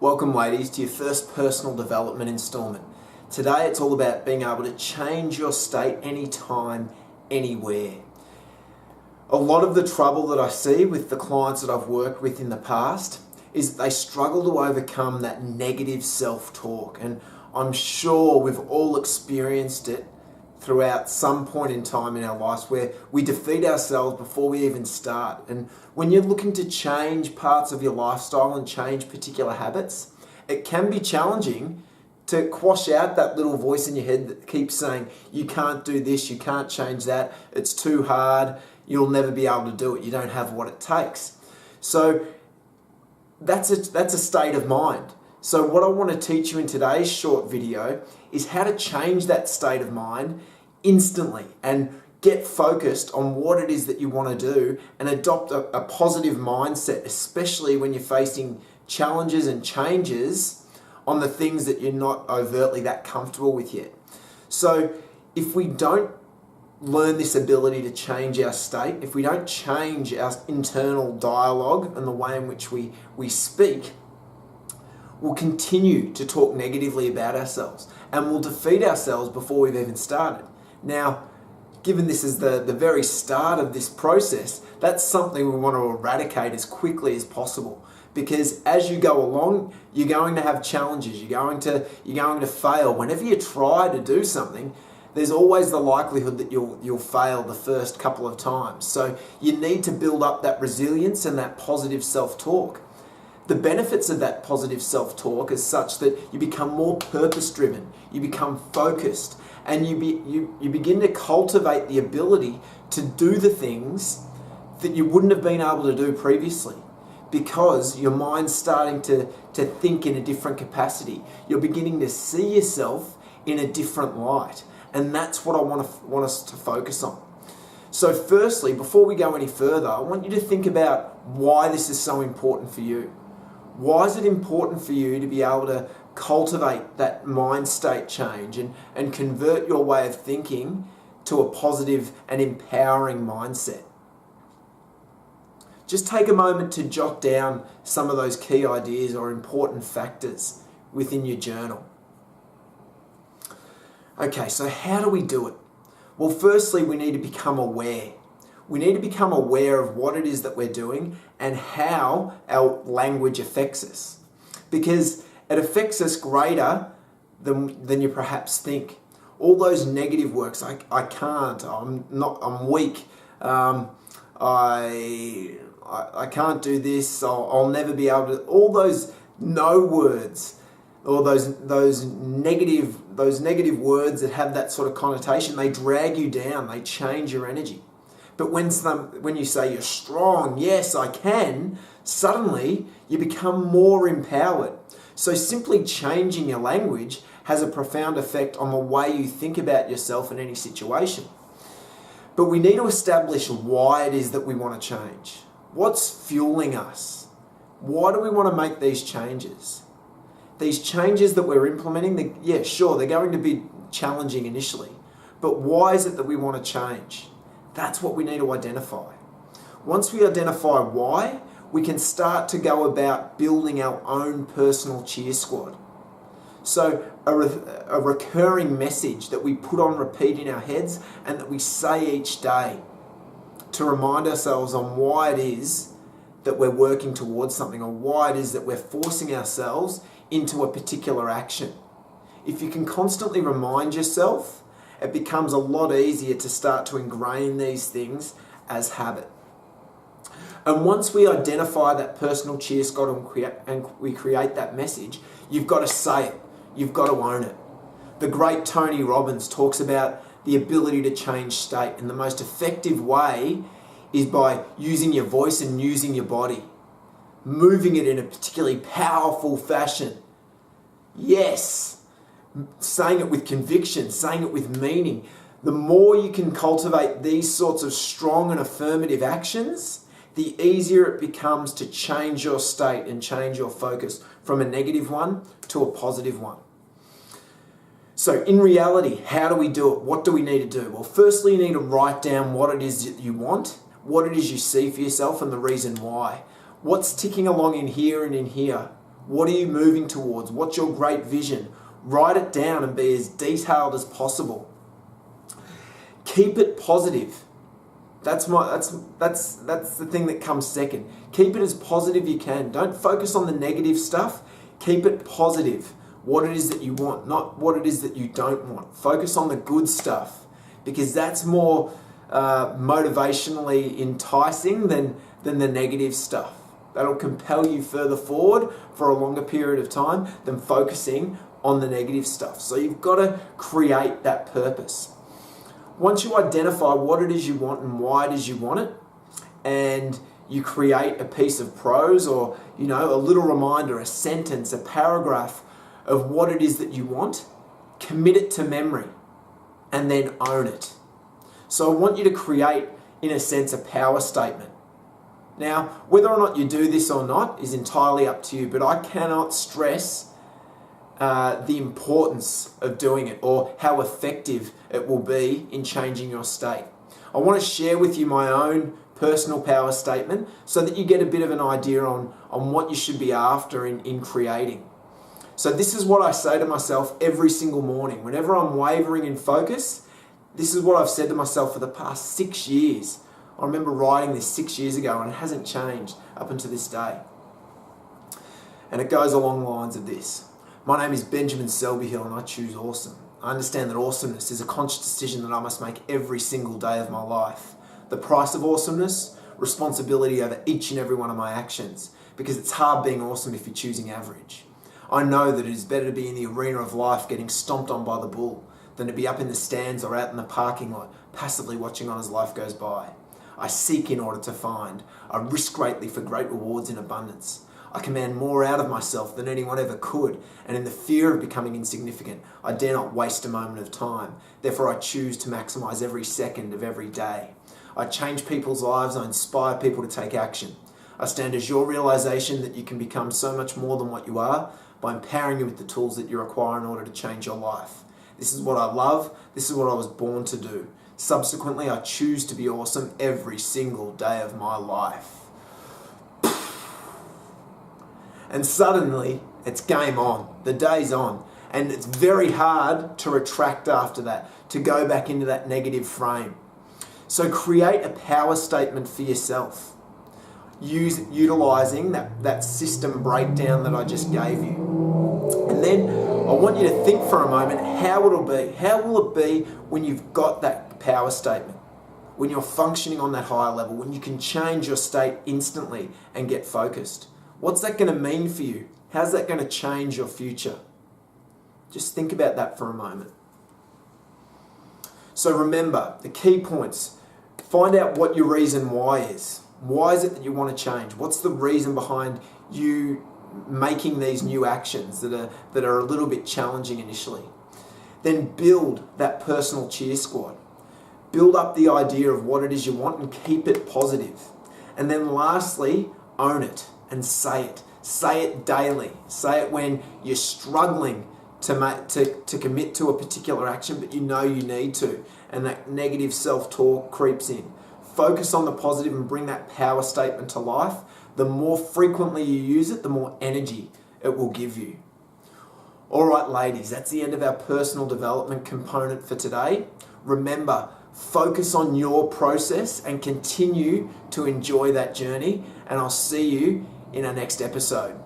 Welcome ladies to your first personal development installment. Today it's all about being able to change your state anytime, anywhere. A lot of the trouble that I see with the clients that I've worked with in the past is that they struggle to overcome that negative self-talk, and I'm sure we've all experienced it throughout some point in time in our lives where we defeat ourselves before we even start. And when you're looking to change parts of your lifestyle and change particular habits, it can be challenging to quash out that little voice in your head that keeps saying, you can't do this, you can't change that, it's too hard, you'll never be able to do it, you don't have what it takes. So that's a state of mind. So what I want to teach you in today's short video is how to change that state of mind instantly and get focused on what it is that you want to do and adopt a positive mindset, especially when you're facing challenges and changes on the things that you're not overtly that comfortable with yet. So if we don't learn this ability to change our state, if we don't change our internal dialogue and the way in which we speak, we'll continue to talk negatively about ourselves and we'll defeat ourselves before we've even started. Now, given this is the very start of this process, that's something we want to eradicate as quickly as possible, because as you go along, you're going to have challenges, you're going to fail. Whenever you try to do something, there's always the likelihood that you'll fail the first couple of times. So you need to build up that resilience and that positive self-talk. The benefits of that positive self-talk is such that you become more purpose-driven, you become focused, and you begin to cultivate the ability to do the things that you wouldn't have been able to do previously, because your mind's starting to think in a different capacity. You're beginning to see yourself in a different light, and that's what I want us to focus on. So firstly, before we go any further, I want you to think about why this is so important for you. Why is it important for you to be able to cultivate that mind state change and convert your way of thinking to a positive and empowering mindset? Just take a moment to jot down some of those key ideas or important factors within your journal. Okay, so how do we do it? Well, firstly, we need to become aware. We need to become aware of what it is that we're doing and how our language affects us, because it affects us greater than you perhaps think. All those negative words, I can't, I'm weak, I can't do this, I'll never be able to, all those no words, or those negative words that have that sort of connotation, they drag you down, they change your energy. But when you say you're strong, yes, I can, suddenly you become more empowered. So simply changing your language has a profound effect on the way you think about yourself in any situation. But we need to establish why it is that we want to change. What's fueling us? Why do we want to make these changes? These changes that we're implementing, yeah, sure, they're going to be challenging initially. But why is it that we want to change? That's what we need to identify. Once we identify why, we can start to go about building our own personal cheer squad. So a recurring message that we put on repeat in our heads and that we say each day to remind ourselves on why it is that we're working towards something, or why it is that we're forcing ourselves into a particular action. If you can constantly remind yourself, it becomes a lot easier to start to ingrain these things as habit. And once we identify that personal cheer squad and we create that message, you've got to say it. You've got to own it. The great Tony Robbins talks about the ability to change state, and the most effective way is by using your voice and using your body, moving it in a particularly powerful fashion. Yes. Saying it with conviction, saying it with meaning. The more you can cultivate these sorts of strong and affirmative actions, the easier it becomes to change your state and change your focus from a negative one to a positive one. So in reality, how do we do it? What do we need to do? Well, firstly, you need to write down what it is that you want, what it is you see for yourself, and the reason why. What's ticking along in here and in here? What are you moving towards? What's your great vision? Write it down and be as detailed as possible. Keep it positive. That's the thing that comes second. Keep it as positive you can. Don't focus on the negative stuff. Keep it positive. What it is that you want, not what it is that you don't want. Focus on the good stuff, because that's more motivationally enticing than the negative stuff. That'll compel you further forward for a longer period of time than focusing on the negative stuff. So you've got to create that purpose. Once you identify what it is you want and why it is you want it, and you create a piece of prose or, a little reminder, a sentence, a paragraph of what it is that you want, commit it to memory and then own it. So I want you to create, in a sense, a power statement. Now, whether or not you do this or not is entirely up to you, but I cannot stress the importance of doing it, or how effective it will be in changing your state. I want to share with you my own personal power statement so that you get a bit of an idea on what you should be after in creating. So this is what I say to myself every single morning. Whenever I'm wavering in focus, this is what I've said to myself for the past 6 years. I remember writing this 6 years ago and it hasn't changed up until this day. And it goes along the lines of this. My name is Benjamin Selby-Hele and I choose awesome. I understand that awesomeness is a conscious decision that I must make every single day of my life. The price of awesomeness, responsibility over each and every one of my actions, because it's hard being awesome if you're choosing average. I know that it is better to be in the arena of life getting stomped on by the bull than to be up in the stands or out in the parking lot, passively watching on as life goes by. I seek in order to find. I risk greatly for great rewards in abundance. I command more out of myself than anyone ever could, and in the fear of becoming insignificant, I dare not waste a moment of time. Therefore, I choose to maximize every second of every day. I change people's lives. I inspire people to take action. I stand as your realization that you can become so much more than what you are by empowering you with the tools that you require in order to change your life. This is what I love. This is what I was born to do. Subsequently, I choose to be awesome every single day of my life. And suddenly, it's game on. The day's on. And it's very hard to retract after that, to go back into that negative frame. So create a power statement for yourself, utilizing that system breakdown that I just gave you. And then I want you to think for a moment how it'll be. How will it be when you've got that power statement? When you're functioning on that higher level, when you can change your state instantly and get focused? What's that going to mean for you? How's that going to change your future? Just think about that for a moment. So remember, the key points. Find out what your reason why is. Why is it that you want to change? What's the reason behind you making these new actions that are a little bit challenging initially? Then build that personal cheer squad. Build up the idea of what it is you want and keep it positive. And then lastly, own it and say it. Say it daily. Say it when you're struggling to commit to a particular action, but you know you need to, and that negative self-talk creeps in. Focus on the positive and bring that power statement to life. The more frequently you use it, the more energy it will give you. All right, ladies, that's the end of our personal development component for today. Remember, focus on your process and continue to enjoy that journey, and I'll see you in our next episode.